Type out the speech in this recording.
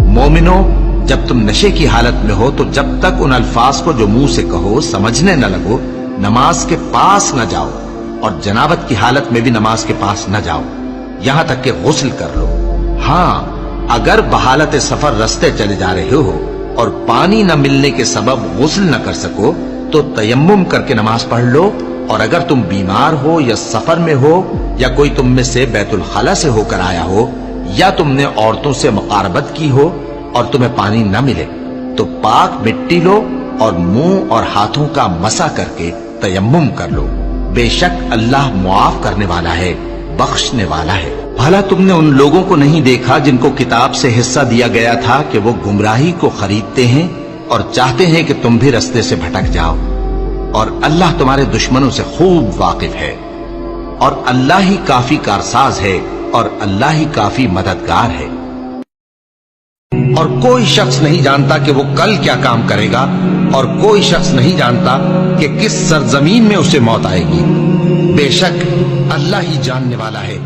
مومنو، جب تم نشے کی حالت میں ہو تو جب تک ان الفاظ کو جو منہ سے کہو سمجھنے نہ لگو نماز کے پاس نہ جاؤ، اور جنابت کی حالت میں بھی نماز کے پاس نہ جاؤ یہاں تک کہ غسل کر لو۔ ہاں، اگر بحالت سفر رستے چلے جا رہے ہو اور پانی نہ ملنے کے سبب غسل نہ کر سکو تو تیمم کر کے نماز پڑھ لو، اور اگر تم بیمار ہو یا سفر میں ہو یا کوئی تم میں سے بیت الخلا سے ہو کر آیا ہو یا تم نے عورتوں سے مقاربت کی ہو اور تمہیں پانی نہ ملے تو پاک مٹی لو اور منہ اور ہاتھوں کا مسح کر کے تیمم کر لو، بے شک اللہ معاف کرنے والا ہے، بخشنے والا ہے۔ بھلا تم نے ان لوگوں کو نہیں دیکھا جن کو کتاب سے حصہ دیا گیا تھا کہ وہ گمراہی کو خریدتے ہیں اور چاہتے ہیں کہ تم بھی رستے سے بھٹک جاؤ، اور اللہ تمہارے دشمنوں سے خوب واقف ہے، اور اللہ ہی کافی کارساز ہے، اور اللہ ہی کافی مددگار ہے۔ اور کوئی شخص نہیں جانتا کہ وہ کل کیا کام کرے گا، اور کوئی شخص نہیں جانتا کہ کس سرزمین میں اسے موت آئے گی، بے شک اللہ ہی جاننے والا ہے۔